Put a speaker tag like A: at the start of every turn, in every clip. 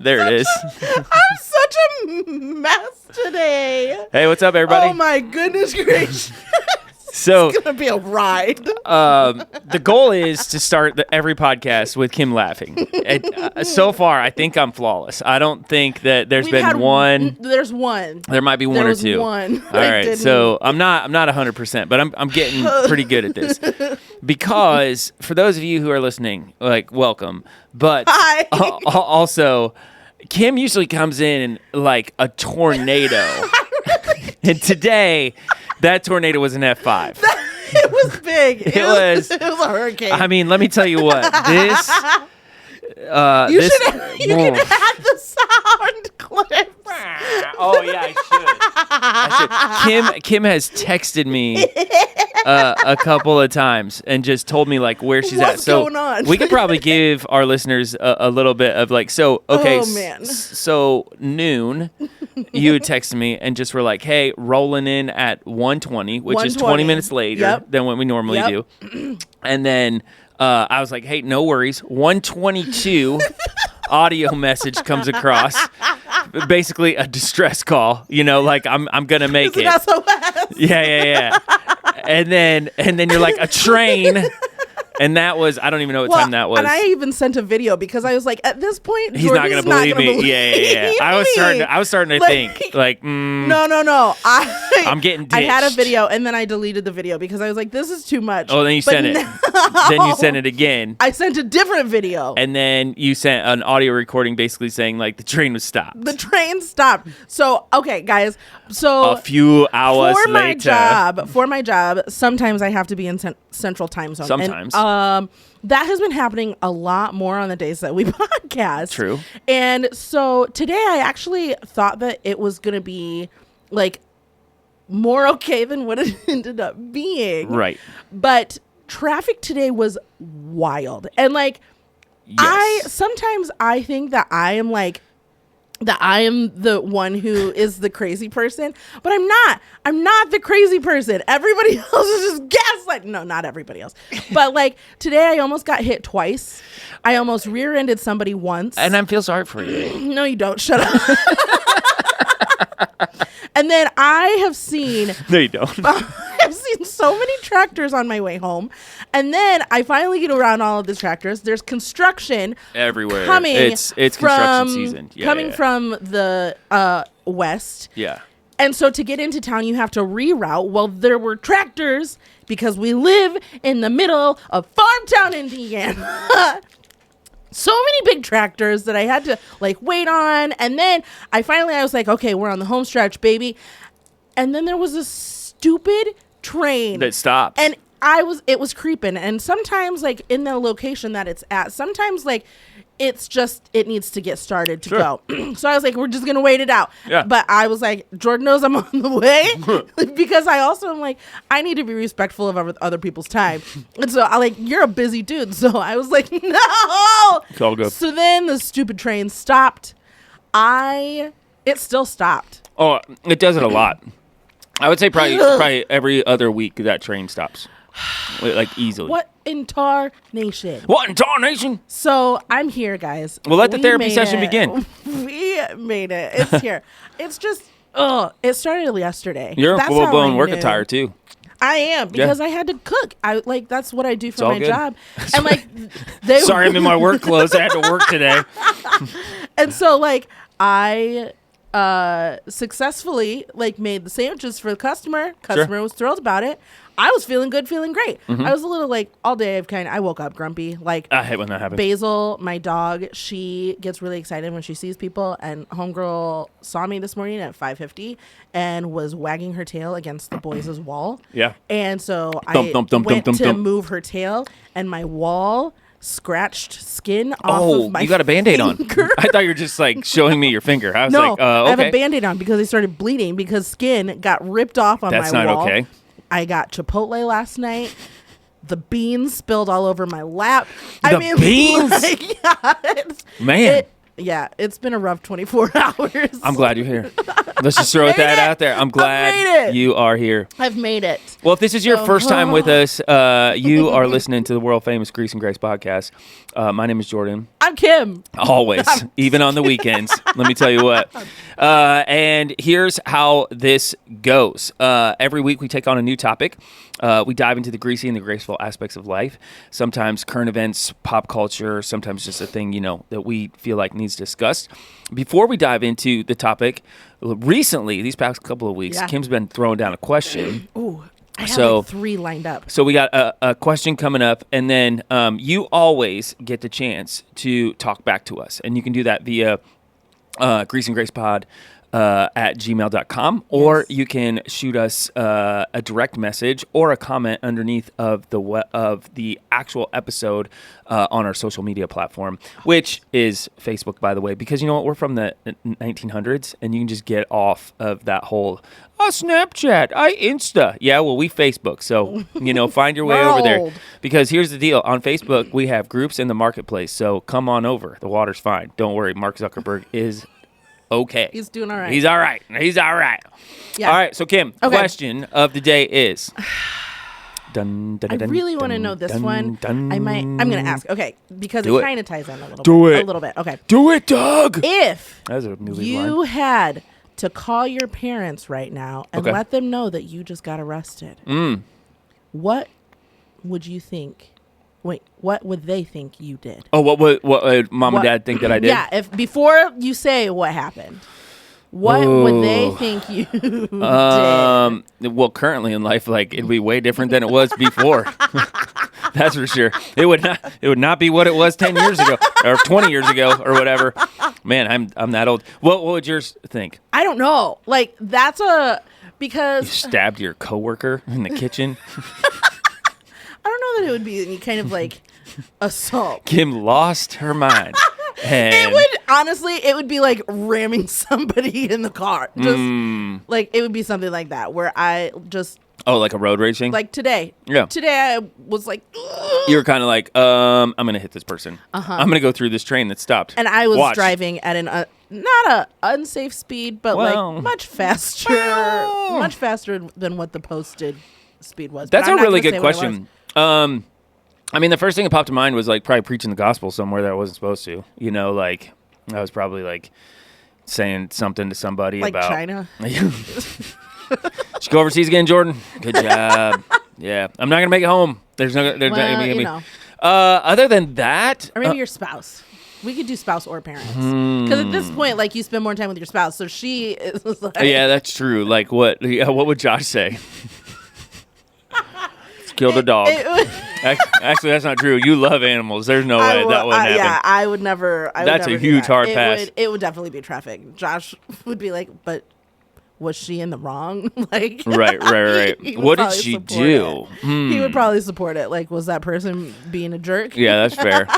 A: There it is.
B: I'm such a mess today.
A: Hey, what's up, everybody?
B: Oh my goodness gracious.
A: So
B: It's going to be a ride.
A: the goal is to start every podcast with Kim laughing. So far, I think I'm flawless. I don't think that there's been one.
B: There's one.
A: There might be one or two.
B: One.
A: All right, so I'm not 100%, but I'm getting pretty good at this. Because for those of you who are listening, like, welcome. But
B: Hi.
A: Also, Kim usually comes in like a tornado. And today, that tornado was an F5.
B: It was big. It was a hurricane.
A: I mean, let me tell you what. This...
B: you can add the sound clips.
A: Oh yeah, I should. Kim has texted me a couple of times and just told me like where she's
B: What's
A: at. So
B: going on?
A: we could probably give our listeners a little bit of like. So okay,
B: Oh, man.
A: So noon, you had texted me and just were like, "Hey, rolling in at 1:20, which is 20 minutes later than what we normally do," and then. I was like, hey, no worries. 122 audio message comes across. Basically a distress call. You know, like I'm gonna make it.
B: SOS.
A: Yeah. And then you're like a train. And that was, I don't even know what time that was.
B: And I even sent a video because I was like, at this point,
A: he's not gonna believe me. Yeah. I was starting to think like,
B: no.
A: I'm getting ditched.
B: I had a video and then I deleted the video because I was like, this is too much.
A: Oh, then you sent it. Then you sent it again.
B: I sent a different video.
A: And then you sent an audio recording basically saying like the train was stopped.
B: The train stopped. So, okay, guys. So
A: a few hours later.
B: For my job, sometimes I have to be in Central Time Zone.
A: Sometimes.
B: And, that has been happening a lot more on the days that we podcast.
A: True.
B: And so today I actually thought that it was going to be like more okay than what it ended up being.
A: Right.
B: But traffic today was wild. And like,
A: yes.
B: Sometimes I think that I am the one who is the crazy person, but I'm not. I'm not the crazy person. Everybody else is just gaslighting. No, not everybody else. But like today I almost got hit twice. I almost rear-ended somebody once.
A: And I feel sorry for you.
B: No, you don't. Shut up. And then I have seen...
A: No, you don't.
B: I've seen so many tractors on my way home. And then I finally get around all of the tractors. There's construction
A: everywhere.
B: Coming
A: it's construction season.
B: From the west.
A: Yeah.
B: And so to get into town, you have to reroute. Well, there were tractors because we live in the middle of Farmtown, Indiana. So many big tractors that I had to like wait on. And then I was like, okay, we're on the home stretch, baby. And then there was a stupid train
A: that stopped.
B: And it was creeping. And sometimes like in the location that it's at, sometimes like it's just, it needs to get started to go. So I was like, we're just going to wait it out.
A: Yeah.
B: But I was like, Jordan knows I'm on the way because I also am like, I need to be respectful of other people's time. And so I like, you're a busy dude. So I was like, no.
A: It's all good.
B: So then the stupid train stopped. It still stopped.
A: Oh, it does it a lot. I would say probably every other week that train stops. Like easily.
B: What in tarnation?
A: What in tarnation?
B: So I'm here, guys.
A: Well, let the therapy session begin.
B: We made it. It's here. It's just, it started yesterday.
A: You're a full-blown work attire too.
B: I am because I had to cook. That's what I do for my
A: good.
B: job. And like,
A: sorry, I'm in my work clothes. I had to work today.
B: And so like I successfully like made the sandwiches for the customer. Customer was thrilled about it. I was feeling good, feeling great.
A: Mm-hmm.
B: I was a little like all day. I woke up grumpy. Like
A: I hate when that happens.
B: Basil, my dog, she gets really excited when she sees people. And homegirl saw me this morning at 5:50 and was wagging her tail against the boys' wall.
A: Yeah.
B: And so I went to move her tail, and my wall scratched skin off of my
A: you got a Band-Aid
B: finger.
A: on. I thought you were just like showing me your finger. I was
B: no,
A: like, okay.
B: I have a Band-Aid on because I started bleeding because skin got ripped off on my wall.
A: That's not okay.
B: I got Chipotle last night. The beans spilled all over my lap.
A: Beans? Man.
B: It's been a rough 24 hours.
A: I'm glad you're here. Let's just throw that out there. I'm glad you are here.
B: I've made it.
A: Well, if this is your first time with us, you are listening to the world famous Grease and Grace podcast. My name is Jordan.
B: I'm Kim.
A: Always, even on the weekends. Let me tell you what. And here's how this goes. Every week we take on a new topic. We dive into the greasy and the graceful aspects of life. Sometimes current events, pop culture, sometimes just a thing, that we feel like needs discussed. Before we dive into the topic, recently, these past couple of weeks, Kim's been throwing down a question.
B: Ooh. I have 3 lined up.
A: So we got a question coming up, and then you always get the chance to talk back to us. And you can do that via greaseandgracepod at gmail.com, or you can shoot us a direct message or a comment underneath of the actual episode on our social media platform, which is Facebook, by the way, because you know what? We're from the 1900s, and you can just get off of that whole Snapchat, Insta. Yeah, well, we Facebook, so find your way over there. Because here's the deal: on Facebook, we have groups in the marketplace, so come on over. The water's fine. Don't worry. Mark Zuckerberg is okay.
B: He's doing all right.
A: He's all right. Yeah. All right. So, Kim, question of the day is.
B: I really want to know this one. I'm going to ask. Okay, because it kind of ties in a little bit. Okay.
A: Do it, Doug.
B: If you had to call your parents right now and let them know that you just got arrested, what would you think? Wait, what would they think you did?
A: Oh, what would mom and dad think that I did?
B: Yeah, if before you say what happened, what would they think you did?
A: Well, currently in life, it'd be way different than it was before. That's for sure. It would not be what it was 10 years ago or 20 years ago or whatever. Man, I'm that old. What would yours think?
B: I don't know. Because
A: you stabbed your coworker in the kitchen.
B: I don't know that it would be any kind of assault.
A: Kim lost her mind.
B: It would be like ramming somebody in the car. Just it would be something like that where I just.
A: Oh, like a road racing?
B: Like today.
A: Yeah.
B: Today I was like. Ugh.
A: You were kind of like, I'm going to hit this person. I'm going to go through this train that stopped.
B: And I was driving at an not a unsafe speed, but much faster. Much faster than what the posted speed was.
A: That's a really good question. The first thing that popped to mind was probably preaching the gospel somewhere that I wasn't supposed to. I was probably saying something to somebody about
B: China.
A: Should go overseas again, Jordan. Good job. Yeah, I'm not gonna make it home. There's not gonna be me. Other than that,
B: or maybe your spouse. We could do spouse or parents, because at this point, you spend more time with your spouse. So she is
A: yeah, that's true. What? Yeah, what would Josh say? Killed a dog. Actually, that's not true. You love animals. There's no way that wouldn't happen.
B: Yeah, I would never.
A: That's a huge hard pass.
B: It would definitely be traffic. Josh would be like, but was she in the wrong?
A: Right. What did she do?
B: He would probably support it. Was that person being a jerk?
A: Yeah, that's fair.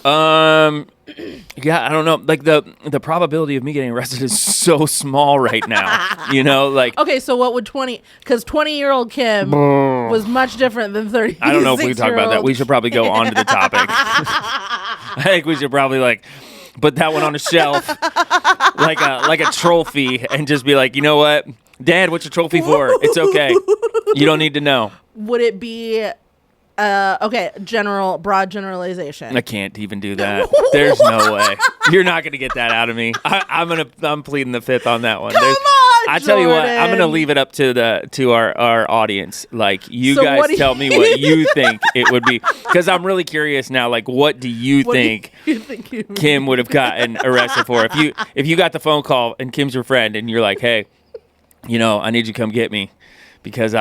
A: Yeah, I don't know. The probability of me getting arrested is so small right now.
B: Okay, so what would 20-year-old Kim was much different than 30.
A: I don't know if we can talk about that. We should probably go on to the topic. I think we should probably put that one on a shelf like a trophy and just be like, you know what? Dad, what's your trophy for? It's okay. You don't need to know.
B: Would it be broad generalization?
A: I can't even do that. There's no way. You're not going to get that out of me. I'm pleading the fifth on that one.
B: Come on,
A: I tell you what, I'm going to leave it up to our audience. You guys tell me what you think it would be, because I'm really curious now. What do you think Kim would have gotten arrested for if you got the phone call and Kim's your friend and you're like, hey, I need you to come get me. Because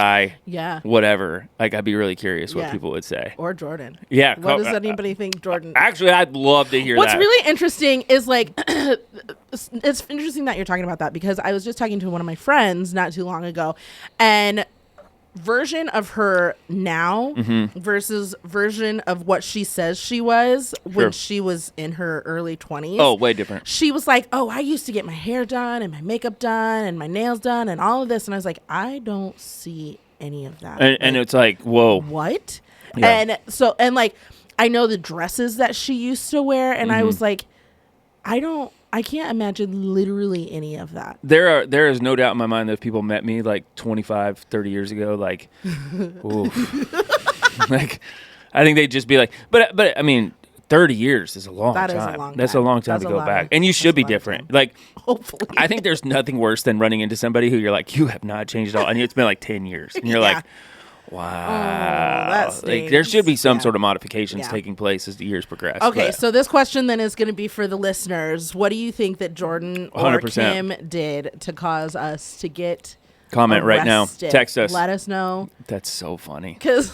A: whatever. I'd be really curious what people would say.
B: Or Jordan.
A: Yeah.
B: What does anybody think Jordan?
A: Actually, I'd love to hear
B: What's
A: that.
B: What's really interesting is it's interesting that you're talking about that, because I was just talking to one of my friends not too long ago, and version of her now versus version of what she says she was when she was in her early 20s.
A: Oh, way different.
B: She was like, oh, I used to get my hair done and my makeup done and my nails done and all of this. And I was like, I don't see any of that.
A: And it's whoa.
B: What?
A: Yeah.
B: And I know the dresses that she used to wear. And I was like, I can't imagine literally any of that.
A: There is no doubt in my mind that if people met me 25, 30 years ago, oof. I think they'd just be but I mean, 30 years is a long time.
B: That is a long time.
A: That's a long time to go back. And you should be different. Like,
B: hopefully.
A: I think there's nothing worse than running into somebody who you're like, you have not changed at all. And it's been like 10 years. And you're like, wow. Like, there should be some sort of modifications taking place as the years progress.
B: Okay, so this question then is going to be for the listeners. What do you think that Jordan or
A: 100%.
B: Kim did to cause us to get
A: comment
B: arrested?
A: Right now. Text us.
B: Let us know.
A: That's so funny.
B: Because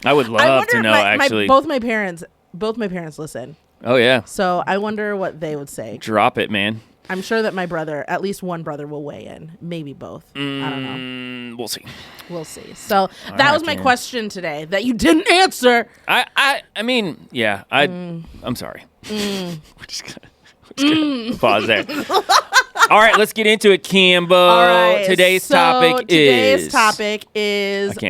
A: I would love to know, actually.
B: Both my parents listen.
A: Oh, yeah.
B: So I wonder what they would say.
A: Drop it, man.
B: I'm sure that my brother, at least one brother, will weigh in. Maybe both. I don't know.
A: We'll see.
B: We'll see. So that was my question today that you didn't answer.
A: I mean, yeah. I'm sorry. We're just gonna pause there. All right, let's get into it, Kimbo.
B: All right,
A: today's topic is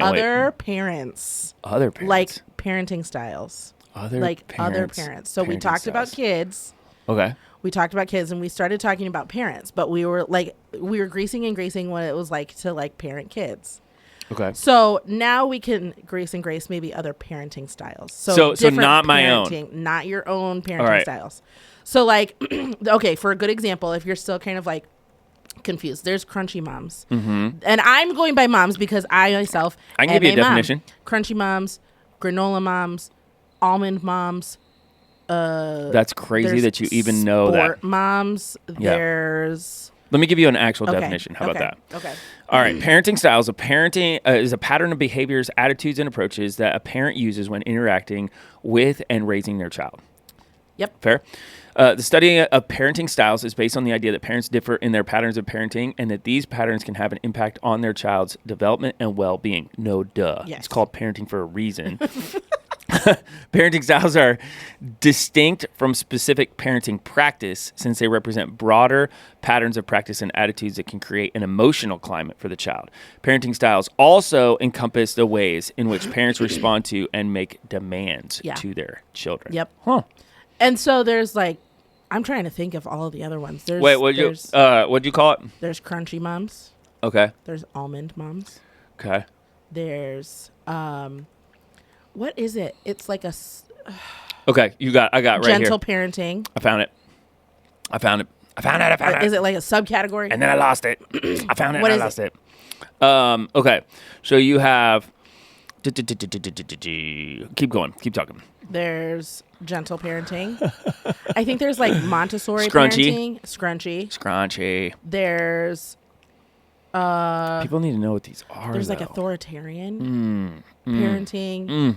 B: other parents.
A: Other parents.
B: Like parenting styles. Other parents. So we talked about kids.
A: Okay.
B: We talked about kids and we started talking about parents, but we were greasing and gracing what it was like to like parent kids.
A: Okay.
B: So now we can grease and grace maybe other parenting styles.
A: So not my own.
B: Not your own parenting styles. So like, okay, for a good example, if you're still kind of like confused, there's crunchy moms. Mm-hmm. And I'm going by moms because I myself
A: I can give you a definition.
B: Crunchy moms, granola moms, almond moms.
A: That's crazy that you even know that.
B: Sport moms.
A: Yeah.
B: There's.
A: Let me give you an actual definition. How about that?
B: Okay.
A: All right. Parenting styles. Is a pattern of behaviors, attitudes, and approaches that a parent uses when interacting with and raising their child.
B: Yep.
A: Fair. The study of parenting styles is based on the idea that parents differ in their patterns of parenting and that these patterns can have an impact on their child's development and well-being. No duh.
B: Yes.
A: It's called parenting for a reason. Parenting styles are distinct from specific parenting practice since they represent broader patterns of practice and attitudes that can create an emotional climate for the child. Parenting styles also encompass the ways in which parents respond to and make demands to their children.
B: Yep.
A: Huh.
B: And so there's like, I'm trying to think of all of the other ones.
A: What'd you call it?
B: There's crunchy moms.
A: Okay.
B: There's almond moms.
A: Okay.
B: There's what is it? It's like a
A: okay. I got right here.
B: Gentle parenting.
A: I found it.
B: Is it like a subcategory?
A: And then I lost it. I found it. And I lost it. Okay. So you have. Keep going. Keep talking.
B: There's gentle parenting. I think there's like Montessori parenting. Scrunchy. There's
A: people need to know what these are.
B: There's like authoritarian parenting.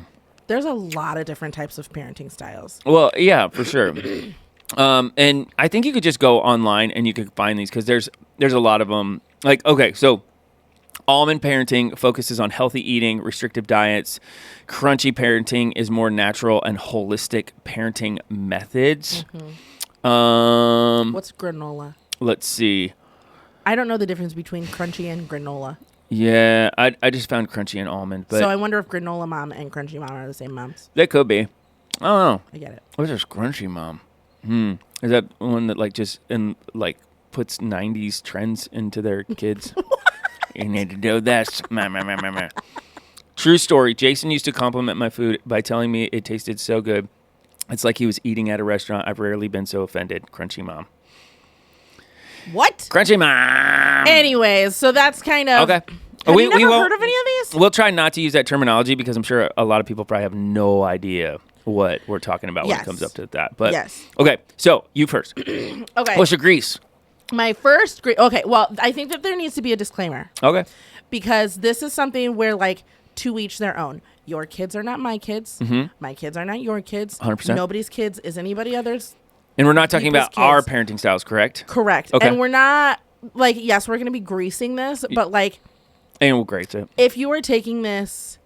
B: There's a lot of different types of parenting styles.
A: Well, yeah, for sure. And I think you could just go online and you could find these because there's a lot of them. Like, okay, so almond parenting focuses on healthy eating, restrictive diets. Crunchy parenting is more natural and holistic parenting methods. Mm-hmm.
B: What's granola?
A: Let's see.
B: I don't know the difference between crunchy and granola. Yeah,
A: I just found crunchy and almond. But
B: so I wonder if granola mom and crunchy mom are the same moms.
A: They could be. I don't know.
B: I get it.
A: What's this crunchy mom? Is that one that like just puts 90s trends into their kids? You need to do this. True story. Jason used to compliment my food by telling me it tasted so good. It's like he was eating at a restaurant. I've rarely been so offended. Crunchy mom.
B: What?
A: Crunchy mom.
B: Anyways, so that's kind of...
A: Okay.
B: Have you never heard of any of these?
A: We'll try not to use that terminology because I'm sure a lot of people probably have no idea what we're talking about when it comes up to that. But
B: yes.
A: Okay, so you first.
B: Okay.
A: What's your grease?
B: My first grease... Okay, well, I think that there needs to be a disclaimer.
A: Okay.
B: Because this is something where, like, to each their own. Your kids are not my kids. Mm-hmm. My kids are not your kids.
A: 100%.
B: Nobody's kids is anybody else's.
A: And we're not talking about our parenting styles, correct?
B: Correct.
A: Okay.
B: And we're not, like, yes, we're going to be greasing this, but, like...
A: And we'll grace it.
B: If you are taking this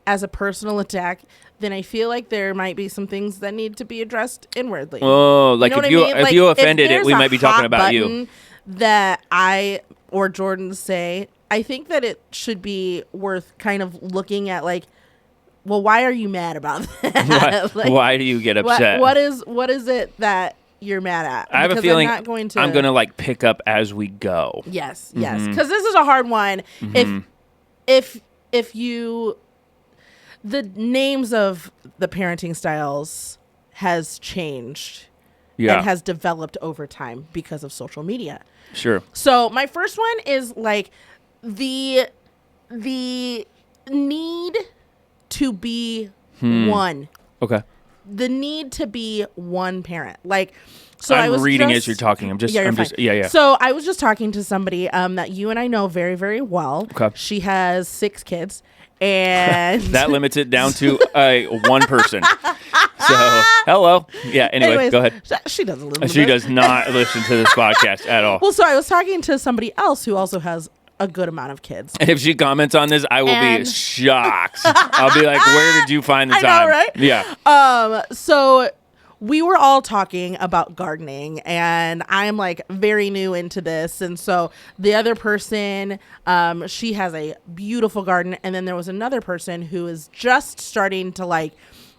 B: as a personal attack, then I feel like there might be some things that need to be addressed inwardly.
A: Oh, like if you offended it, we might be talking about you.
B: That I or Jordan say, I think that it should be worth kind of looking at, like, well, why are you mad about that?
A: Why do you get upset?
B: What is it that you're mad at?
A: I have a feeling I'm going to like pick up as we go.
B: Yes, yes, because this is a hard one. Mm-hmm. If you, the names of the parenting styles has changed
A: Yeah.
B: and has developed over time because of social media.
A: Sure.
B: So my first one is like the need to be one.
A: Okay.
B: The need to be one parent. Like, so
A: I'm
B: I was
A: reading
B: just,
A: as you're talking. I'm just,
B: yeah,
A: yeah.
B: So I was just talking to somebody that you and I know very, very well.
A: Okay.
B: She has 6 kids. And
A: that limits it down to one person. So, hello. Yeah, anyway,
B: anyways,
A: go ahead.
B: She doesn't listen.
A: She does not listen to this podcast at all.
B: Well, so I was talking to somebody else who also has a good amount of kids.
A: And if she comments on this, I will be shocked. I'll be like, where did you find the time?
B: I know, right?
A: Yeah.
B: So we were all talking about gardening, and I'm like very new into this. And so the other person, she has a beautiful garden. And then there was another person who is just starting to like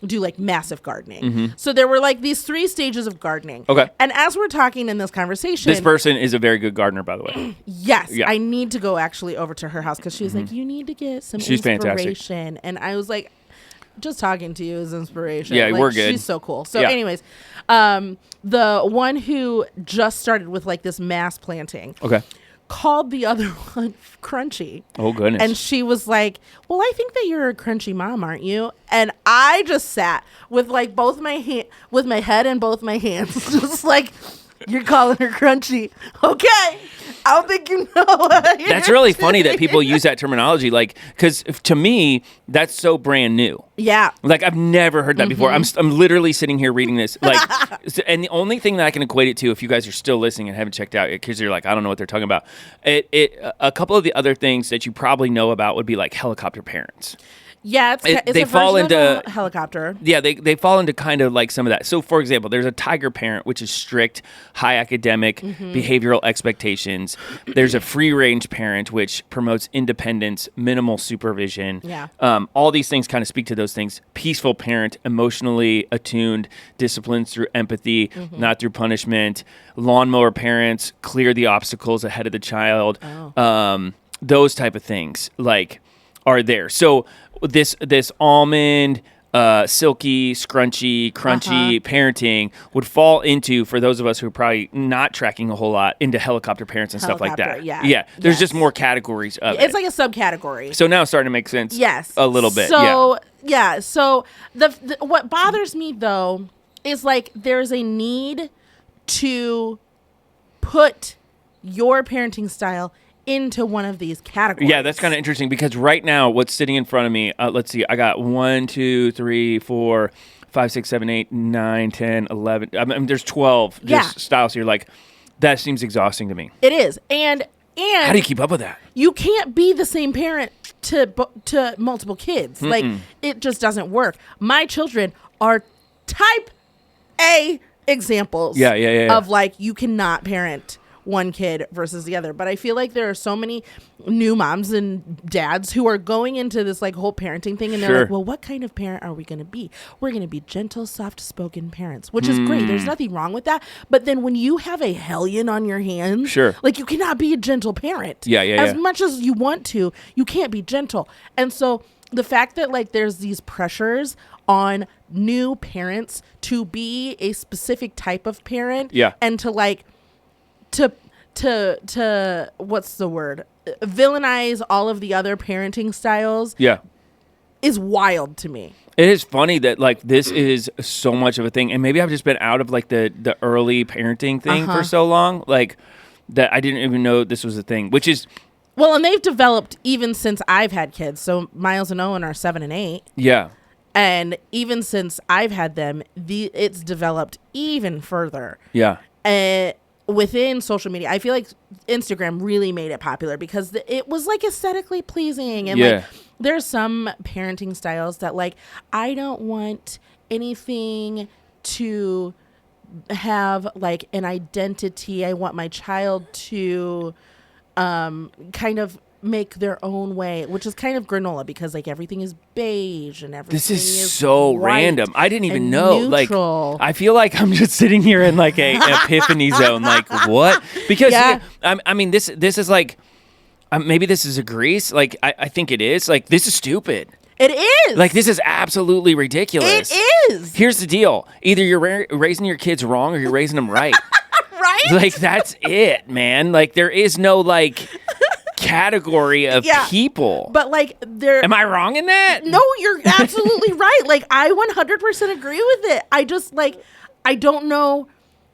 B: do like massive gardening. So there were like these 3 stages of gardening.
A: Okay.
B: And as we're talking in this conversation,
A: This person is a very good gardener, by the way.
B: yes,
A: Yeah.
B: I need to go actually over to her house because she's like, you need to get some
A: She's
B: inspiration.
A: fantastic.
B: And I was like, just talking to you is inspiration.
A: Yeah,
B: like,
A: we're good.
B: She's so cool. So
A: Yeah.
B: anyways, the one who just started with like this mass planting
A: Okay.
B: called the other one crunchy.
A: Oh, goodness.
B: And she was like, well, I think that you're a crunchy mom, aren't you? And I just sat with like both my with my head in both my hands, just like, you're calling her crunchy. Okay. I don't think you know what
A: That's really funny that people use that terminology, like, because to me, that's so brand new.
B: Yeah.
A: Like, I've never heard that before. I'm literally sitting here reading this. Like, and the only thing that I can equate it to, if you guys are still listening and haven't checked out yet, because you're like, I don't know what they're talking about. A couple of the other things that you probably know about would be like helicopter parents.
B: Yeah, it's
A: they
B: a
A: fall
B: version
A: into
B: of a helicopter.
A: Yeah, they fall into kind of like some of that. So, for example, there's a tiger parent, which is strict, high academic, behavioral expectations. There's a free range parent, which promotes independence, minimal supervision.
B: Yeah.
A: All these things kind of speak to those things. Peaceful parent, emotionally attuned, disciplines through empathy, not through punishment. Lawnmower parents, clear the obstacles ahead of the child. Those type of things like are there. So this almond, silky, scrunchy, crunchy parenting would fall into, for those of us who are probably not tracking a whole lot, into helicopter parents and stuff like that.
B: Yeah.
A: There's just more categories of it.
B: It's like a subcategory.
A: So now it's starting to make sense.
B: Yes.
A: A little bit.
B: So So the what bothers me though is like there's a need to put your parenting style into one of these categories.
A: Yeah, that's kind of interesting because right now what's sitting in front of me, let's see, I got 1, 2, 3, 4, 5, 6, 7, 8, 9, 10, 11. I mean, there's 12 just styles here. Like, that seems exhausting to me.
B: It is. And
A: how do you keep up with that?
B: You can't be the same parent to multiple kids. Like, it just doesn't work. My children are type A examples of like, you cannot parent one kid versus the other. But I feel like there are so many new moms and dads who are going into this like whole parenting thing, and they're like, well, what kind of parent are we going to be? We're going to be gentle, soft-spoken parents, which is great. There's nothing wrong with that. But then when you have a hellion on your hands, like, you cannot be a gentle parent. As much as you want to, you can't be gentle. And so the fact that like there's these pressures on new parents to be a specific type of parent and to like to what's the word? Villainize all of the other parenting styles is wild to me.
A: It is funny that like this is so much of a thing, and maybe I've just been out of like the early parenting thing for so long, like that I didn't even know this was a thing, which is
B: well, and they've developed even since I've had kids. So Miles and Owen are 7 and 8.
A: Yeah.
B: And even since I've had them, it's developed even further.
A: Yeah.
B: Within social media, I feel like Instagram really made it popular because it was like aesthetically pleasing, and like there's some parenting styles that like I don't want anything to have like an identity. I want my child to kind of make their own way, which is kind of granola because like everything is beige and everything.
A: This is so random. I didn't even know.
B: Neutral.
A: Like, I feel like I'm just sitting here in like a epiphany zone. Like, what? Because I mean, this is like maybe this is a Grease. Like, I think it is. Like, this is stupid.
B: It is.
A: Like, this is absolutely ridiculous.
B: It is.
A: Here's the deal. Either you're raising your kids wrong or you're raising them right.
B: Right?
A: Like, that's it, man. Like, there is no, like, category of people.
B: But, like, there...
A: Am I wrong in that?
B: No, you're absolutely right. Like, I 100% agree with it. I just, like, I don't know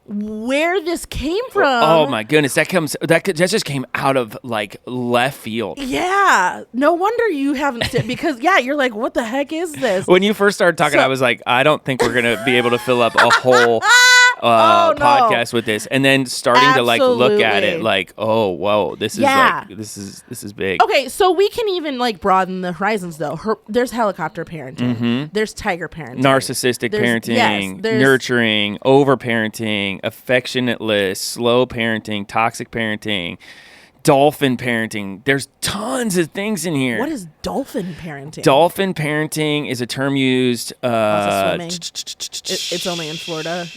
B: where this came from.
A: Oh my goodness, that just came out of like left field.
B: Yeah, no wonder you haven't because you're like, what the heck is this?
A: When you first started talking, I was like, I don't think we're gonna be able to fill up a whole podcast with this, and then starting to like look at it like, oh whoa, this is like this is big.
B: Okay, so we can even like broaden the horizons though. There's helicopter parenting, there's tiger parenting,
A: narcissistic parenting, nurturing, over parenting, affectionateless, slow parenting, toxic parenting, dolphin parenting. There's tons of things in here.
B: What is dolphin parenting?
A: Dolphin parenting is a term used
B: it's only in Florida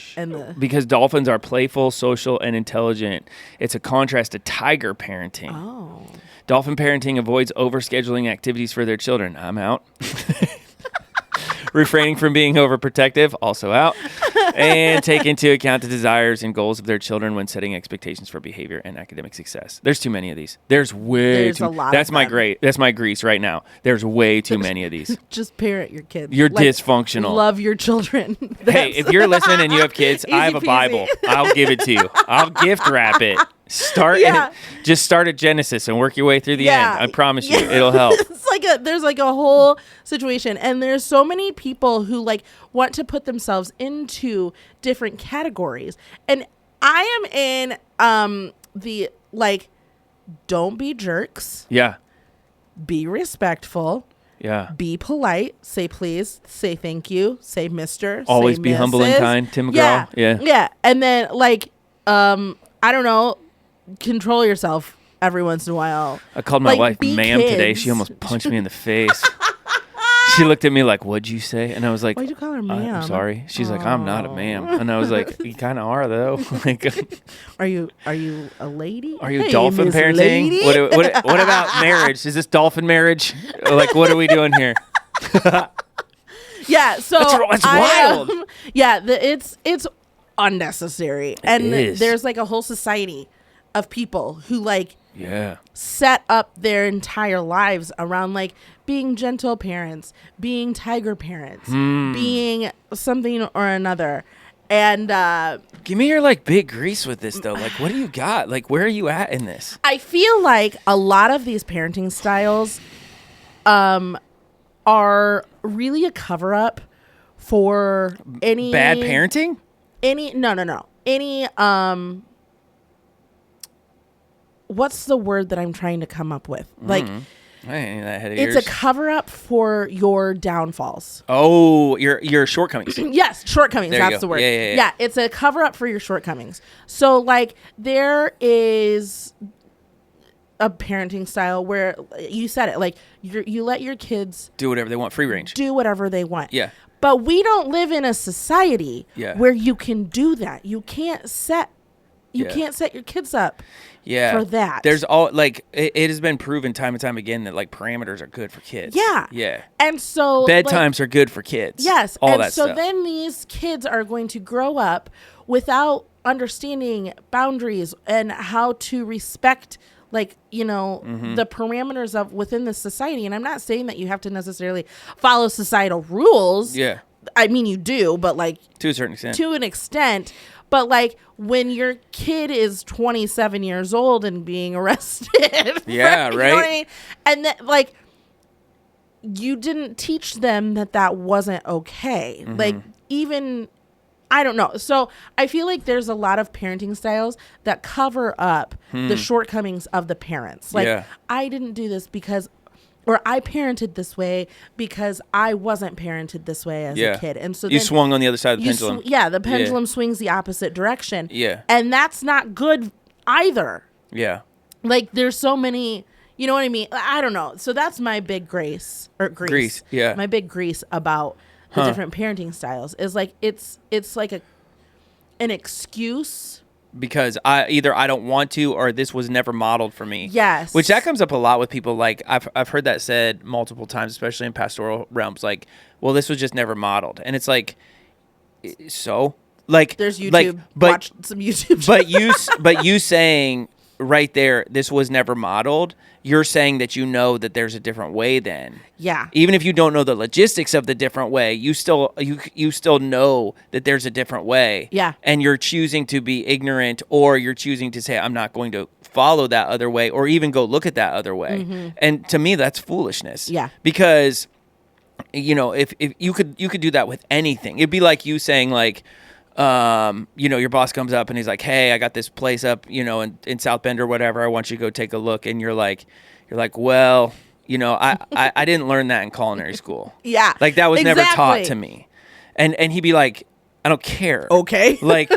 A: because dolphins are playful, social, and intelligent. It's a contrast to tiger parenting.
B: Oh.
A: Dolphin parenting avoids overscheduling activities for their children. I'm out. Refraining from being overprotective, also out. And take into account the desires and goals of their children when setting expectations for behavior and academic success. There's too many of these. There's a lot. That's my Greece right now. There's way too many of these.
B: Just parent your kids.
A: You're dysfunctional.
B: Love your children.
A: Hey, if you're listening and you have kids, I have a Bible. I'll give it to you. I'll gift wrap it. Just start at Genesis and work your way through the end. I promise you, it'll help.
B: It's like there's like a whole situation, and there's so many people who like want to put themselves into different categories, and I am in the like, don't be jerks.
A: Yeah.
B: Be respectful.
A: Yeah.
B: Be polite. Say please. Say thank you. Say mister.
A: Always
B: say
A: be
B: Mrs.
A: humble and kind. Tim McGraw. Yeah.
B: Yeah. And then like, I don't know. Control yourself every once in a while.
A: I called my wife ma'am today. She almost punched me in the face. She looked at me like, what'd you say? And I was like,
B: why'd you call her ma'am?
A: I'm sorry. She's like, I'm not a ma'am. And I was like, you kind of are though. Like,
B: are you a lady?
A: Are you dolphin parenting? What about marriage? Is this dolphin marriage? Like, what are we doing here?
B: Yeah. So
A: that's wild.
B: It's unnecessary. And there's like a whole society of people who like set up their entire lives around like being gentle parents, being tiger parents, being something or another. And
A: give me your like big grease with this though. Like, what do you got? Like, where are you at in this?
B: I feel like a lot of these parenting styles are really a cover up for any
A: bad parenting.
B: Any what's the word that I'm trying to come up with? Like, it's a cover up for your downfalls.
A: Oh, your shortcomings.
B: Yes, shortcomings. That's the word. Yeah, it's a cover up for your shortcomings. So, like, there is a parenting style where you said it, like, you let your kids
A: do whatever they want, free range.
B: Do whatever they want.
A: Yeah.
B: But we don't live in a society where you can do that. You can't set your kids up for that.
A: There's all like it has been proven time and time again that like parameters are good for kids.
B: Yeah.
A: Yeah.
B: And so
A: bedtimes are good for kids.
B: Yes.
A: All
B: and
A: that
B: so
A: stuff.
B: then these kids are going to grow up without understanding boundaries and how to respect like, you know, the parameters of within the society. And I'm not saying that you have to necessarily follow societal rules.
A: Yeah.
B: I mean, you do, but like
A: to a certain extent.
B: To an extent. But like when your kid is 27 years old and being arrested.
A: Yeah, right. You know what I mean?
B: And that like you didn't teach them that wasn't okay. Like even I don't know. So I feel like there's a lot of parenting styles that cover up the shortcomings of the parents. Like I didn't do this because, or I parented this way because I wasn't parented this way as a kid. And so
A: you swung on the other side of the pendulum.
B: The pendulum swings the opposite direction.
A: Yeah.
B: And that's not good either.
A: Yeah.
B: Like there's so many, you know what I mean? I don't know. So that's my big grease.
A: Yeah.
B: My big grease about the different parenting styles is like it's like an excuse
A: because I don't want to, or this was never modeled for me.
B: Yes.
A: Which that comes up a lot with people. Like I've heard that said multiple times, especially in pastoral realms. Like, well, this was just never modeled, and it's like, so like
B: there's YouTube.
A: Like,
B: watch some YouTube.
A: but you saying right there, this was never modeled. You're saying that you know that there's a different way then.
B: Yeah.
A: Even if you don't know the logistics of the different way, you still know that there's a different way.
B: Yeah.
A: And you're choosing to be ignorant, or you're choosing to say, I'm not going to follow that other way, or even go look at that other way. Mm-hmm. And to me, that's foolishness.
B: Yeah.
A: Because, if you could do that with anything. It'd be like you saying like, your boss comes up and he's like, hey, I got this place up, in South Bend or whatever. I want you to go take a look. And you're like, well, I didn't learn that in culinary school.
B: Yeah.
A: Like that was never taught to me. And he'd be like, I don't care.
B: Okay.
A: like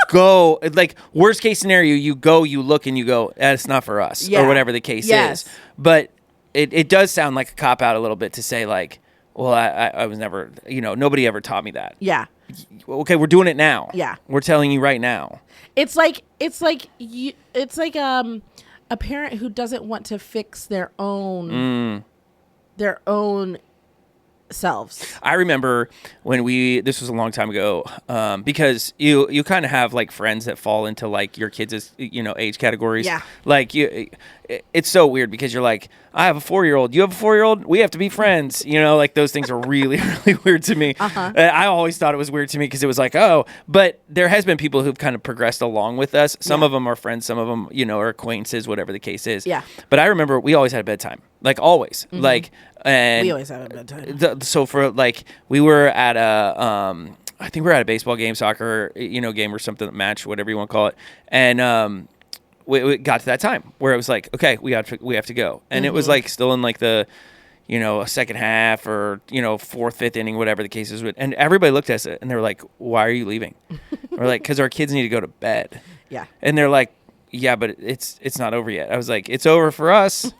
A: go, like worst case scenario, you go, you look and you go, that's not for us or whatever the case is. But it does sound like a cop out a little bit to say like, well, I was never, nobody ever taught me that.
B: Yeah.
A: Okay, we're doing it now.
B: Yeah.
A: We're telling you right now.
B: It's like a parent who doesn't want to fix their own selves.
A: I remember when this was a long time ago, because you kind of have like friends that fall into like your kids' age categories.
B: Yeah.
A: Like it's so weird because you're like, I have a 4-year-old. You have a 4-year-old. We have to be friends. Like those things are really, really weird to me.
B: Uh-huh.
A: I always thought it was weird to me because it was like, oh, but there has been people who've kind of progressed along with us. Some of them are friends. Some of them, are acquaintances, whatever the case is.
B: Yeah.
A: But I remember we always had a bedtime, like always, and
B: we always have a bedtime.
A: So for like, we were at I think we were at a baseball game, soccer, game or something, match, whatever you want to call it. And, we got to that time where it was like, okay, we have to go. And it was like still in like the, second half or, fourth, fifth inning, whatever the case is. And everybody looked at us and they were like, why are you leaving? We're like, cause our kids need to go to bed.
B: Yeah.
A: And they're like, yeah, but it's not over yet. I was like, it's over for us.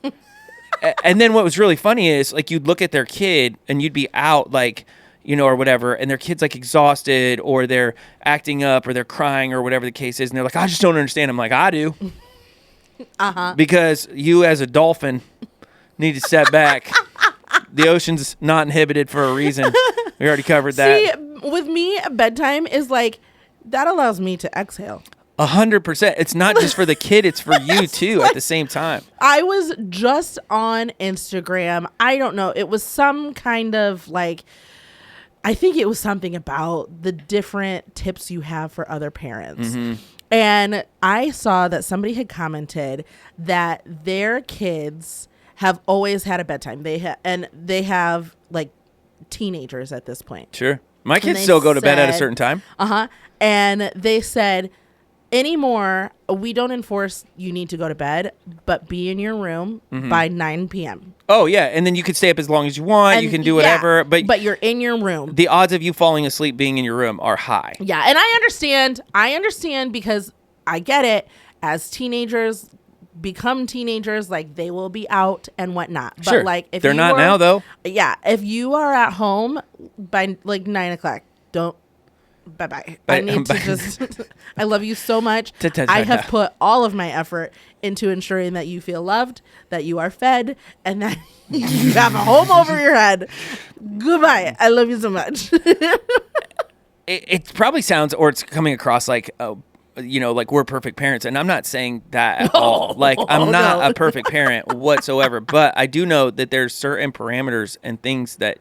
A: And then what was really funny is like, you'd look at their kid and you'd be out like, or whatever, and their kid's like exhausted or they're acting up or they're crying or whatever the case is. And they're like, I just don't understand. I'm like, I do.
B: Uh-huh.
A: Because you as a dolphin need to step back. The ocean's not inhibited for a reason. We already covered that.
B: See, with me, bedtime is like, that allows me to exhale.
A: 100%. It's not just for the kid, it's for you too at the same time.
B: I was just on Instagram. I don't know. It was some kind of like, I think it was something about the different tips you have for other parents. Mm-hmm. And I saw that somebody had commented that their kids have always had a bedtime. They have like teenagers at this point.
A: Sure. My kids still go to bed at a certain time.
B: Uh-huh. And they said, anymore, we don't enforce you need to go to bed, but be in your room by 9 p.m.
A: Oh, yeah. And then you can stay up as long as you want. And you can do whatever. But
B: you're in your room.
A: The odds of you falling asleep being in your room are high.
B: Yeah. And I understand because I get it. As teenagers become teenagers, like they will be out and whatnot. But
A: sure.
B: Like if
A: they're not now, though.
B: Yeah. If you are at home by like 9 o'clock, don't. Bye-bye. I need to just, I love you so much. I have put all of my effort into ensuring that you feel loved, that you are fed, and that you have a home over your head. Goodbye. I love you so much.
A: It probably sounds, or it's coming across like, like we're perfect parents. And I'm not saying that at all. Like I'm not a perfect parent whatsoever, but I do know that there's certain parameters and things that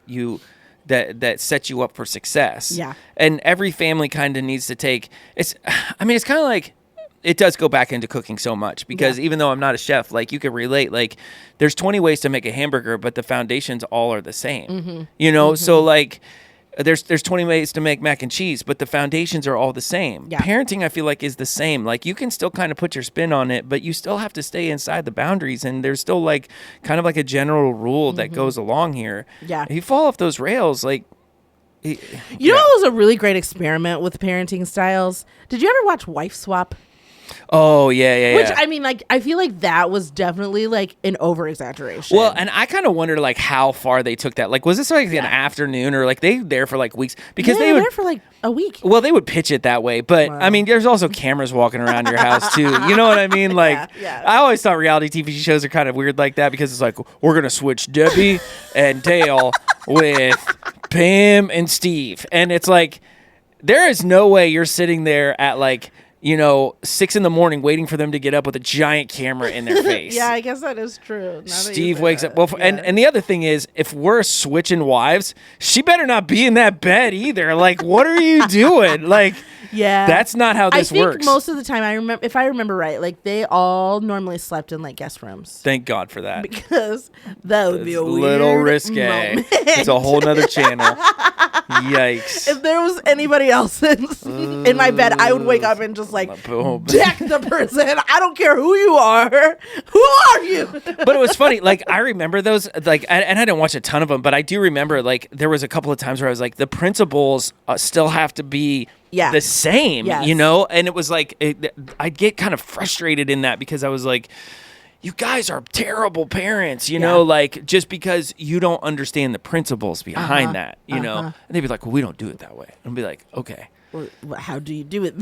A: that sets you up for success.
B: Yeah.
A: And every family kind of needs to take, it's kind of like, it does go back into cooking so much because even though I'm not a chef, like you could relate, like there's 20 ways to make a hamburger, but the foundations all are the same, So like there's 20 ways to make mac and cheese, but the foundations are all the same.
B: Yeah.
A: Parenting, I feel like, is the same. Like you can still kind of put your spin on it, but you still have to stay inside the boundaries. And there's still like kind of like a general rule that goes along here.
B: Yeah.
A: If you fall off those rails, like,
B: you know what was a really great experiment with parenting styles? Did you ever watch Wife Swap?
A: Oh, yeah.
B: Which, I mean, like, I feel like that was definitely, like, an over-exaggeration.
A: Well, and I kind of wonder, like, how far they took that. Like, was this, like, an afternoon or, like, they were there for, like, weeks? Because they
B: were
A: would...
B: there for, like, a week.
A: Well, they would pitch it that way. But, I mean, there's also cameras walking around your house, too. You know what I mean? Like, I always thought reality TV shows are kind of weird like that because it's like, we're going to switch Debbie and Dale with Pam and Steve. And it's like, there is no way you're sitting there at, like... 6 a.m. waiting for them to get up with a giant camera in their face.
B: Yeah, I guess that is true.
A: Steve wakes up. Well, and the other thing is, if we're switching wives, she better not be in that bed either. Like, what are you doing? Like, that's not how this works.
B: I think most of the time, if I remember right, like they all normally slept in like guest rooms.
A: Thank God for that.
B: Because that would be a
A: little
B: weird
A: risque.
B: moment.
A: It's a whole nother channel. Yikes.
B: If there was anybody else in my bed, I would wake up and just like deck the person. I don't care who you are. Who are you?
A: But it was funny. Like, I remember those, like, and I didn't watch a ton of them, but I do remember, like, there was a couple of times where I was like, the principles still have to be the same, And it was like, I'd get kind of frustrated in that because I was like, you guys are terrible parents, like just because you don't understand the principles behind that, know. And they'd be like, well, we don't do it that way. And I'd be like, okay.
B: Well, how do you do it?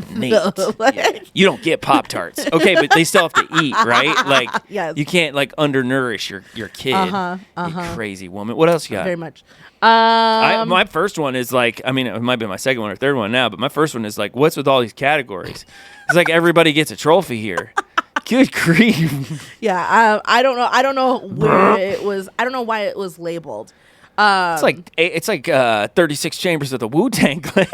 A: You don't get Pop-Tarts. Okay, but they still have to eat, right? Like, you can't, like, undernourish your kid. You crazy woman. What else you got?
B: Very much.
A: My first one is, like, I mean, it might be my second one or third one now, but my first one is, like, what's with all these categories? It's like everybody gets a trophy here. Good grief.
B: Yeah, I don't know. I don't know where it was. I don't know why it was labeled.
A: It's like 36 chambers of the Wu-Tang Clan.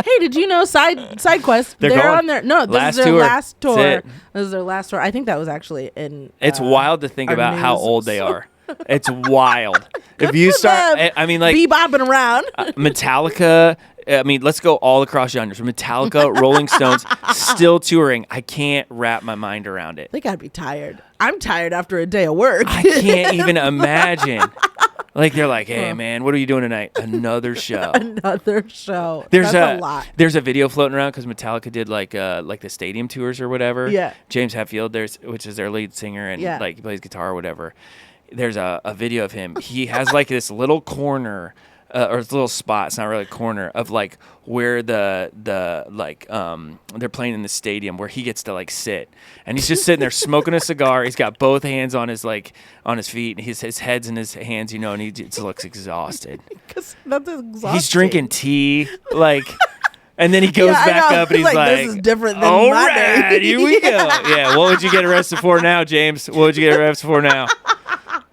B: Hey, did you know side quest? They're on their this is their last tour. This is their last tour. I think that was actually in.
A: It's wild to think about how old they are. It's wild. If you start, I mean, like
B: bebopping around.
A: Metallica. I mean, let's go all across genres. Metallica, Rolling Stones, still touring. I can't wrap my mind around it.
B: They gotta be tired. I'm tired after a day of work.
A: I can't even imagine. Like, they're like, hey, man, what are you doing tonight? Another show.
B: Another show.
A: That's
B: a lot.
A: There's a video floating around because Metallica did, like the stadium tours or whatever.
B: Yeah.
A: James Hetfield, which is their lead singer, and, like, he plays guitar or whatever. There's a video of him. He has, like, this little corner, or this little spot, it's not really a corner, of, like, where they're playing in the stadium where he gets to, like, sit. And he's just sitting there smoking a cigar. He's got both hands on his feet. His head's in his hands, and he just looks exhausted.
B: Because that's exhausting.
A: He's drinking tea, like... And then he goes back up and he's like,
B: this is different than
A: all
B: my
A: right,
B: day.
A: Here we go. Yeah, what would you get arrested for now, James? What would you get arrested for now?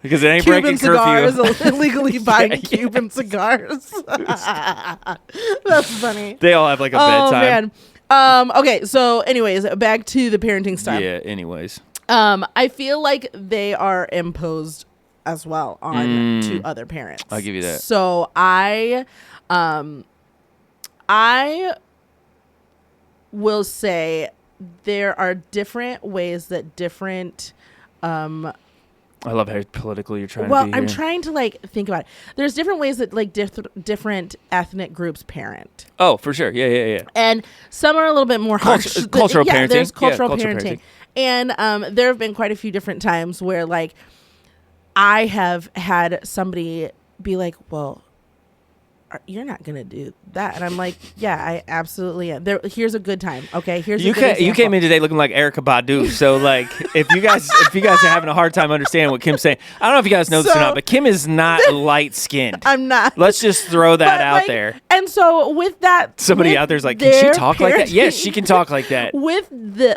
A: Because it ain't breaking curfew.
B: Cigars, illegally buying Cuban cigars. That's funny.
A: They all have like a bedtime.
B: Oh, man. Okay, so anyways, back to the parenting stuff.
A: Yeah, anyways.
B: I feel like they are imposed as well on to other parents.
A: I'll give you that.
B: So I will say there are different ways that different
A: I love how political you're trying to be.
B: Well, I'm trying to like think about it. There's different ways that like different ethnic groups parent.
A: Oh, for sure. Yeah.
B: And some are a little bit more harsh.
A: Cultural parenting.
B: There's cultural parenting. And there have been quite a few different times where like I have had somebody be like, well, you're not gonna do that, and I'm like, yeah, I absolutely am. Here's a good time. Okay, here's you
A: came in today looking like Erykah Badu. So like, if you guys are having a hard time understanding what Kim's saying, I don't know if you guys know this or not, but Kim is not light skinned.
B: I'm not.
A: Let's just throw that out there.
B: And so with that,
A: somebody out there's like, can she talk like that? Yes, she can talk like that.
B: With the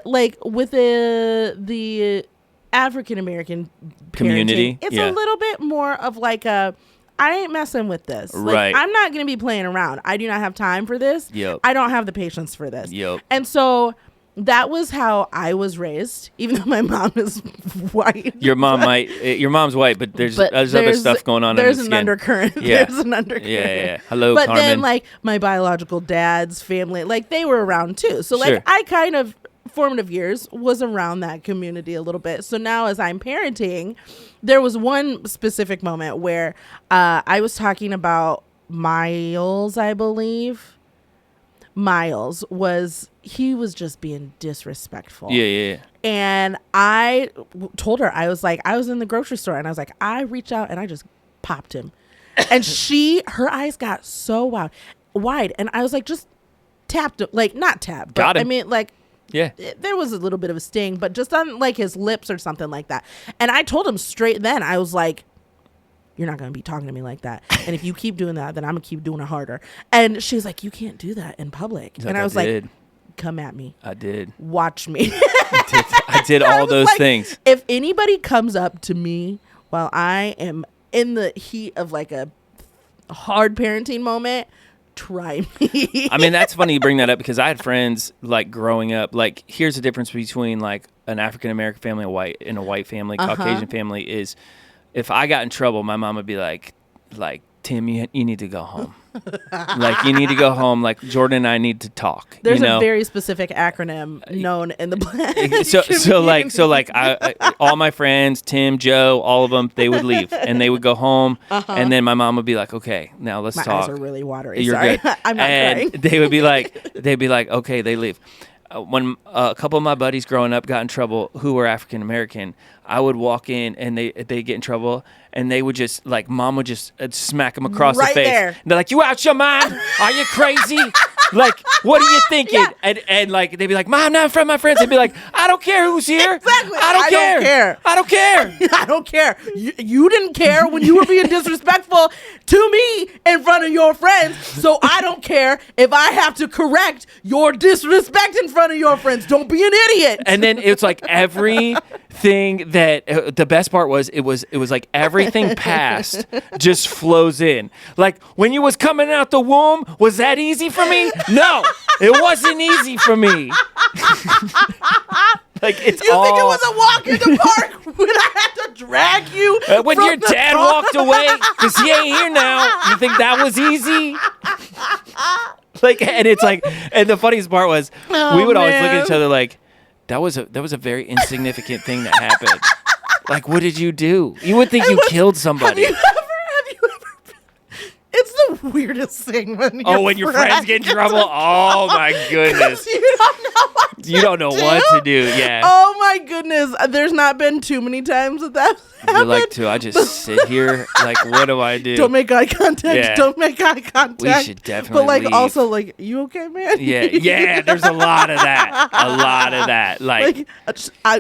B: African American
A: community,
B: it's a little bit more of like a. I ain't messing with this.
A: Right.
B: I'm not going to be playing around. I do not have time for this.
A: Yep.
B: I don't have the patience for this.
A: Yep.
B: And so that was how I was raised, even though my mom is white.
A: Your mom's white, but there's other stuff going on.
B: There's
A: an
B: undercurrent.
A: Yeah.
B: There's an undercurrent.
A: Yeah. Hello,
B: but
A: Carmen.
B: then like my biological dad's family, like they were around too. So like I kind of formative years was around that community a little bit. So now as I'm parenting, there was one specific moment where I was talking about Miles, I believe. Miles he was just being disrespectful.
A: Yeah.
B: And I told her, I was like, I was in the grocery store and I was like, I reached out and I just popped him. And her eyes got so wide. And I was like, just tapped him, like not tapped.
A: Got him.
B: I mean, like,
A: yeah,
B: there was a little bit of a sting, but just on like his lips or something like that. And I told him straight then, I was like, you're not going to be talking to me like that. And if you keep doing that, then I'm going to keep doing it harder. And she's like, you can't do that in public. And I was like, come at me.
A: I did.
B: Watch me.
A: I did all those things.
B: If anybody comes up to me while I am in the heat of like a hard parenting moment, try me.
A: I mean, that's funny you bring that up because I had friends like growing up. Like, here's the difference between like an African American family and a white family, Caucasian family is if I got in trouble, my mom would be like, Tim, you need to go home. Like, you need to go home. Like, Jordan and I need to talk.
B: There's a very specific acronym known in the black
A: so like all my friends, Tim, Joe, all of them, they would leave and they would go home, and then my mom would be like, "Okay, now let's talk."
B: My eyes are really watery.
A: You're
B: Sorry,
A: good.
B: I'm not
A: and
B: crying.
A: they'd be like, "Okay," they leave. When a couple of my buddies growing up got in trouble who were African American, I would walk in and they get in trouble and they would just like mom would just smack them across the face.
B: There.
A: They're like, "You out your mind? Are you crazy? Like, what are you thinking?"
B: Yeah.
A: And like they'd be like, "Mom, not in front of my friends." They'd be like, "I don't care who's here.
B: Exactly.
A: I don't care. I don't care."
B: I don't care. You didn't care when you were being disrespectful to me in front of your friends, so I don't care if I have to correct your disrespect in front of your friends. Don't be an idiot.
A: And then it's like everything that the best part was it was like everything past just flows in. Like when you was coming out the womb, was that easy for me? No, it wasn't easy for me. Like it's
B: you think it was a walk in the park when I had to drag you
A: when
B: from
A: your
B: the
A: dad
B: car?
A: walked away because he ain't here now. You think that was easy? Like, and it's like, and the funniest part was we would always look at each other like, that was a very insignificant thing that happened. Like, what did you do? You would think you killed somebody.
B: Have you ever? It's the weirdest thing when
A: your friends get in trouble. Oh my goodness!
B: You don't know
A: what to do. Yeah.
B: Oh my goodness! There's not been too many times that
A: You're like, "Do I just sit here? Like, what do I do?"
B: Don't make eye contact.
A: Yeah.
B: Don't make eye contact.
A: We should definitely.
B: But like,
A: leave.
B: also like, you okay, man?
A: Yeah. There's a lot of that. Like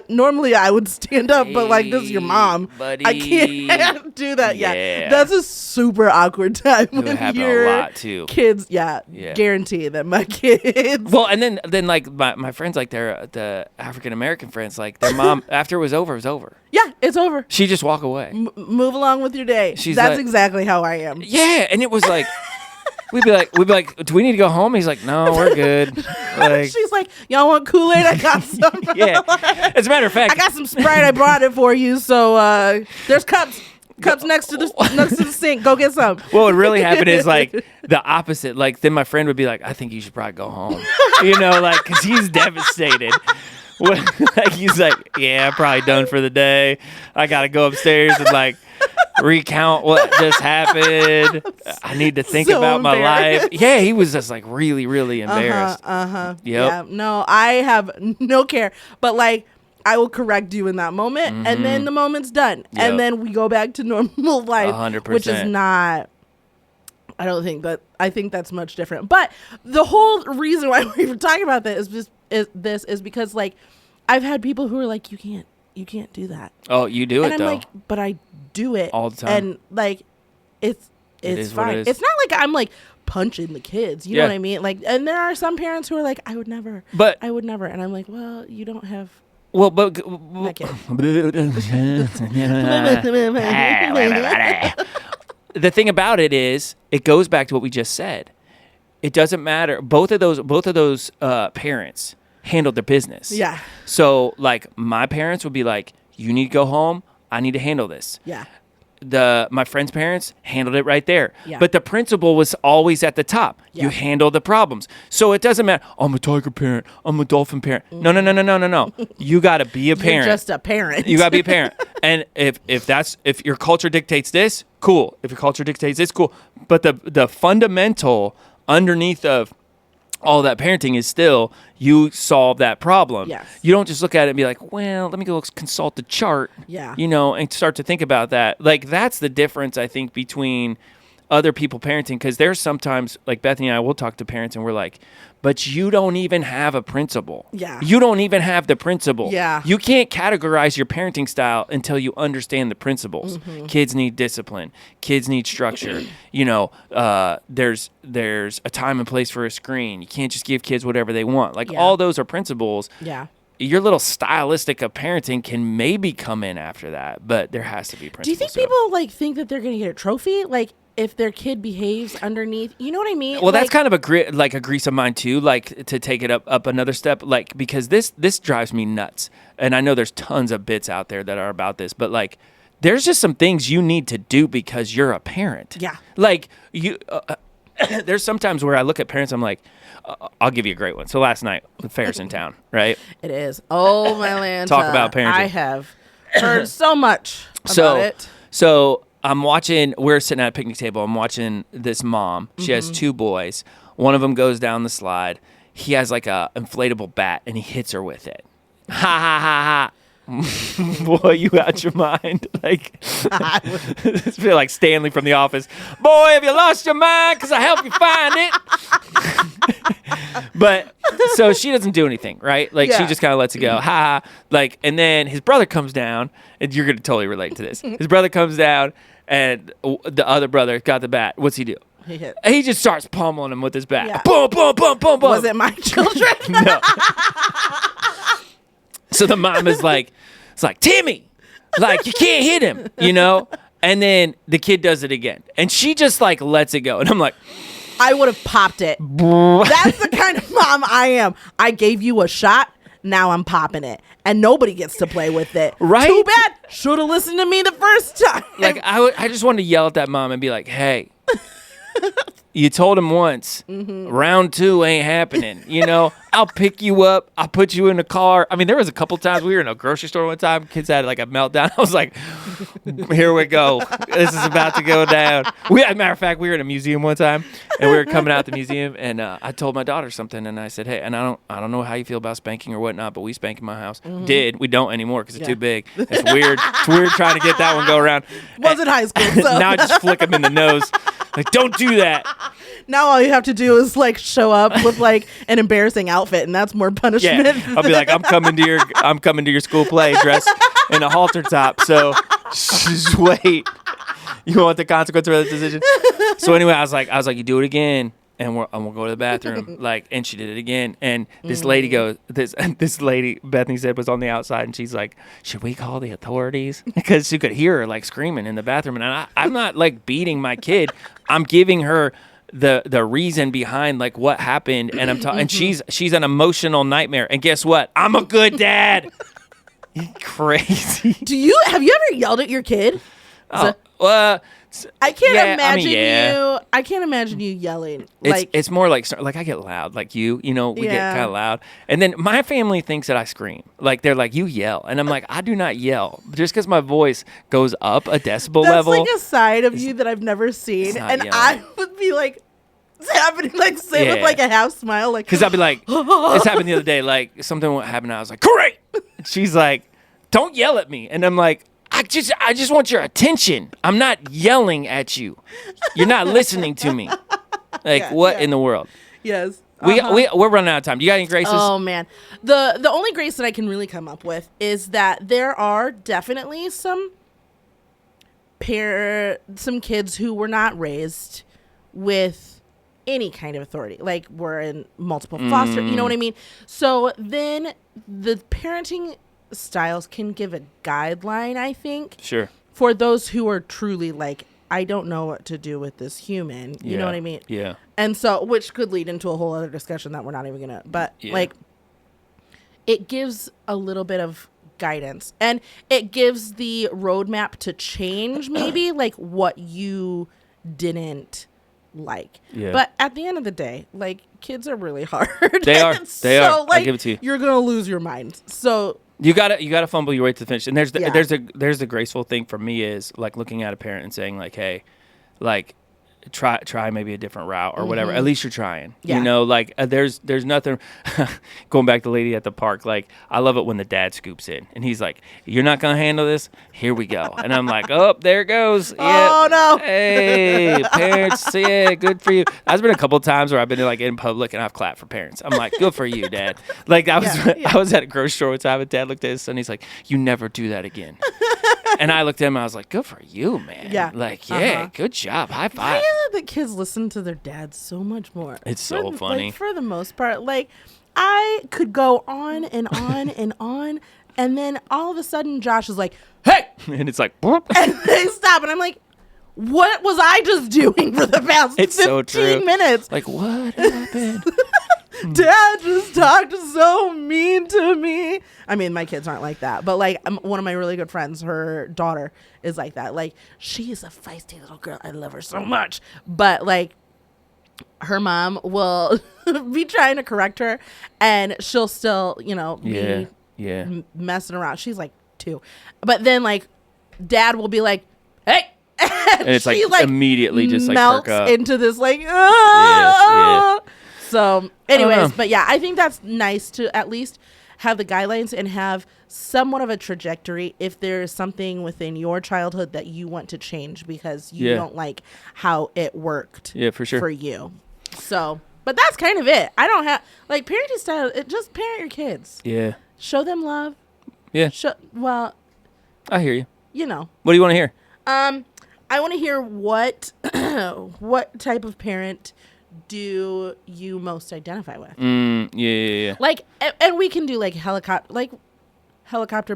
B: normally I would stand up, but like this is your mom.
A: Buddy.
B: I can't do that.
A: Yeah.
B: That's a super awkward time
A: It would
B: when
A: happen
B: your
A: a lot too.
B: kids. Yeah. Guarantee that my kids.
A: Well, and then like my friends, like the African American friends, like their mom after it was over,
B: Yeah, it's over.
A: She just walk away.
B: Move along with your day.
A: That's
B: like, exactly how I am.
A: Yeah, and it was like we'd be like, "Do we need to go home?" He's like, "No, we're good." Like,
B: she's like, "Y'all want Kool-Aid? I got some."
A: Yeah. As a matter of fact,
B: I got some Sprite. I brought it for you. So there's cups next to the sink. Go get some.
A: What would really happen is like the opposite. Like then my friend would be like, "I think you should probably go home," like because he's devastated. Like he's like, "Yeah, I'm probably done for the day. I gotta go upstairs and like recount what just happened. I need to think about my life." Yeah, he was just like really, really embarrassed. Yep.
B: Yeah. No, I have no care. But like, I will correct you in that moment, and then the moment's done, and then we go back to normal life,
A: 100%.
B: which is not. I think that's much different. But the whole reason why we were talking about this is because like I've had people who are like, you can't do that.
A: Oh, you do
B: and
A: it
B: I'm
A: though.
B: like, but I do it
A: all the time.
B: And like it's fine. It's not like I'm like punching the kids. You know what I mean? Like, and there are some parents who are like, I would never. And I'm like, well, you don't have.
A: Well, but the thing about it is, it goes back to what we just said. It doesn't matter. Both of those parents handled their business.
B: Yeah.
A: So, like, my parents would be like, "You need to go home. I need to handle this."
B: Yeah.
A: My friend's parents handled it right there.
B: Yeah.
A: But the principal was always at the top.
B: Yeah.
A: You handle the problems. So it doesn't matter. I'm a tiger parent. I'm a dolphin parent. No. You got to be a parent.
B: You're just a parent.
A: You got to be a parent. And if your culture dictates this, cool. If your culture dictates this, cool. But the fundamental underneath of all that parenting is still you solve that problem.
B: Yes.
A: You don't just look at it and be like, well, let me go consult the chart.
B: Yeah.
A: And start to think about that. Like, that's the difference, I think, between other people parenting, because there's sometimes, like Bethany and I will talk to parents and we're like, but you don't even have a principle.
B: Yeah.
A: You don't even have the principle.
B: Yeah.
A: You can't categorize your parenting style until you understand the principles.
B: Mm-hmm.
A: Kids need discipline. Kids need structure. There's a time and place for a screen. You can't just give kids whatever they want. Like, all those are principles.
B: Yeah.
A: Your little stylistic of parenting can maybe come in after that, but there has to be principles.
B: Do you think people think that they're going to get a trophy? Like, if their kid behaves underneath, you know what I mean?
A: Well, that's kind of a grease of mine too, like to take it up another step, like, because this drives me nuts. And I know there's tons of bits out there that are about this, but like, there's just some things you need to do because you're a parent.
B: Yeah.
A: Like, there's sometimes where I look at parents, I'm like, I'll give you a great one. So last night, the fair's in town, right?
B: It is. Oh, my land.
A: Talk about parenting.
B: I have heard so much about it.
A: So we're sitting at a picnic table. I'm watching this mom. She has two boys. One of them goes down the slide. He has like a inflatable bat and he hits her with it. Ha ha ha ha. Boy, you out your mind. Like, it's feel like Stanley from The Office. Boy, have you lost your mind? Because I helped you find it. But so she doesn't do anything, right? Like, she just kind of lets it go. Ha. Like, and then his brother comes down, and you're going to totally relate to this. His brother comes down, and the other brother got the bat. What's he do? He just starts pummeling him with his bat. Yeah. Boom, boom, boom, boom, boom.
B: Was it my children?
A: No. So the mom is like, it's like, Timmy, like, you can't hit him, And then the kid does it again. And she just like lets it go. And I'm like,
B: I would have popped it. That's the kind of mom I am. I gave you a shot. Now I'm popping it. And nobody gets to play with it.
A: Right?
B: Too bad. Should have listened to me the first time.
A: Like, I just wanted to yell at that mom and be like, hey, you told him once. Round 2 ain't happening. I'll pick you up. I'll put you in the car. I mean, there was a couple times we were in a grocery store one time. Kids had like a meltdown. I was like, here we go. This is about to go down. As a matter of fact, we were in a museum one time, and we were coming out the museum, and I told my daughter something, and I said, hey, and I don't know how you feel about spanking or whatnot, but we spank in my house. We don't anymore because it's too big. It's weird. It's weird trying to get that one go around.
B: Was in high school. So.
A: Now I just flick him in the nose. Like, don't do that.
B: Now all you have to do is like show up with like an embarrassing outfit, and that's more punishment.
A: Yeah. I'll be like, I'm coming to your school play dressed in a halter top. So just wait. You want the consequence of that decision? So anyway, I was like, you do it again, and we'll go to the bathroom. Like, and she did it again. And this lady goes, this lady Bethany said was on the outside, and she's like, should we call the authorities? Because she could hear her like screaming in the bathroom. And I'm not like beating my kid. I'm giving her the reason behind like what happened, and and she's an emotional nightmare. And guess what? I'm a good dad. Crazy.
B: Have you ever yelled at your kid? I can't imagine you. I can't imagine you yelling.
A: It's more like I get loud, like we get kind of loud, and then my family thinks that I scream. Like, they're like, you yell, and I'm like, I do not yell. Just because my voice goes up a decibel level.
B: That's like a side of you that I've never seen, and yelling. I would be like, it's happening, like say with like a half smile, like,
A: because I'd be like, this happened the other day, like something happened. I was like, great. She's like, don't yell at me, and I'm like, I just want your attention. I'm not yelling at you. You're not listening to me. Like, what in the world?
B: Yes.
A: We're running out of time. Do you got any graces?
B: Oh man, the only grace that I can really come up with is that there are definitely some kids who were not raised with any kind of authority, like were in multiple foster. You know what I mean? So then the parenting styles can give a guideline, I think.
A: Sure.
B: For those who are truly like, I don't know what to do with this human. You know what I mean?
A: Yeah.
B: And so, which could lead into a whole other discussion that we're not even gonna, but like, it gives a little bit of guidance, and it gives the roadmap to change maybe like what you didn't like. Yeah. But at the end of the day, like, kids are really hard.
A: They are. They are.
B: Like,
A: I give it to you.
B: You're gonna lose your mind. So
A: you gotta fumble your way to the finish. And there's the graceful thing for me is like looking at a parent and saying like, hey, like, try maybe a different route or whatever. At least you're trying.
B: Yeah.
A: You know, like there's nothing. Going back to the lady at the park, like I love it when the dad scoops in and he's like, "You're not gonna handle this. Here we go." And I'm like, "Oh, there it goes.
B: Oh no.
A: Hey, parents, yeah, good for you." There's been a couple of times where I've been like in public and I've clapped for parents. I'm like, "Good for you, Dad." Like I was at a grocery store one time and Dad looked at his son and he's like, "You never do that again." And I looked at him and I was like, "Good for you, man."
B: Yeah.
A: Like, yeah, good job. High five.
B: Why is it that kids listen to their dads so much more?
A: It's so funny.
B: Like, for the most part, like I could go on and on and on, and then all of a sudden Josh is like, "Hey!"
A: And it's like, boop.
B: And they stop, and I'm like, "What was I just doing for the past 15 minutes?"
A: Like, what happened?
B: Dad just talked so mean to me. I mean, my kids aren't like that, but like one of my really good friends, her daughter is like that. Like, she is a feisty little girl. I love her so much. But like, her mom will be trying to correct her, and she'll still, be messing around. She's like 2, but then like, Dad will be like, "Hey."
A: And it's like immediately just like
B: melts
A: perk up
B: into this like, So anyways, but yeah, I think that's nice to at least have the guidelines and have somewhat of a trajectory if there's something within your childhood that you want to change because you don't like how it worked
A: for sure
B: for you. So, but that's kind of it. I don't have like parenting style. Just parent your kids.
A: Yeah.
B: Show them love.
A: Yeah.
B: Well,
A: I hear you.
B: You know.
A: What do you want to hear?
B: I want to hear what type of parent do you most identify with?
A: Yeah.
B: Like, and we can do like helicopter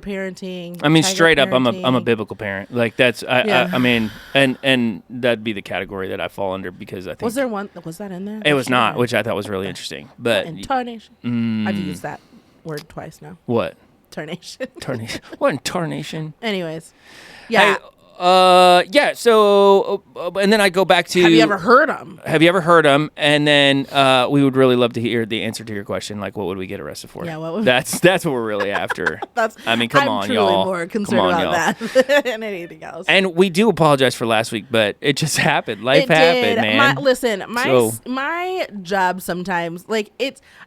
B: parenting.
A: I mean, straight
B: parenting.
A: up, I'm a biblical parent. Like that's, I mean, and that'd be the category that I fall under because I think
B: was that in there?
A: It was not, which I thought was really interesting. But
B: tarnation. I've used that word twice now.
A: What?
B: Tarnation.
A: What in tarnation?
B: Anyways, yeah.
A: Hey, so, and then I go back to...
B: Have you ever heard them?
A: And then we would really love to hear the answer to your question, like, what would we get arrested for?
B: Yeah, what would...
A: That's what we're really after. I mean, come on, y'all.
B: I'm truly more concerned about that than anything else.
A: And we do apologize for last week, but it just happened. Life happened, man.
B: My job sometimes, like,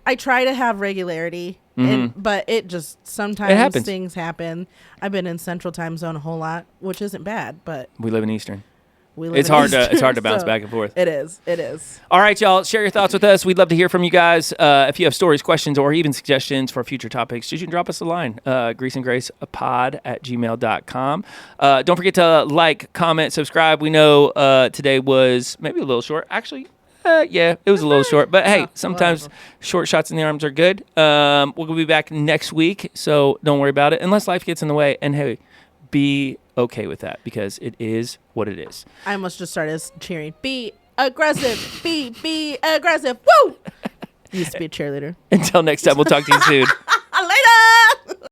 B: I try to have regularity. But it just sometimes things happen. I've been in Central Time Zone a whole lot, which isn't bad, but
A: we live in Eastern. It's hard to bounce back and forth.
B: It is.
A: All right, y'all. Share your thoughts with us. We'd love to hear from you guys. If you have stories, questions, or even suggestions for future topics, you can drop us a line. greaseandgracepod@gmail.com. Don't forget to like, comment, subscribe. We know today was maybe a little short. Actually, it was a little short, but hey, sometimes short shots in the arms are good. We'll be back next week, so don't worry about it unless life gets in the way. And hey, be okay with that because it is what it is.
B: I almost just started cheering. Be aggressive. Be aggressive. Woo! Used to be a cheerleader.
A: Until next time, we'll talk to you soon.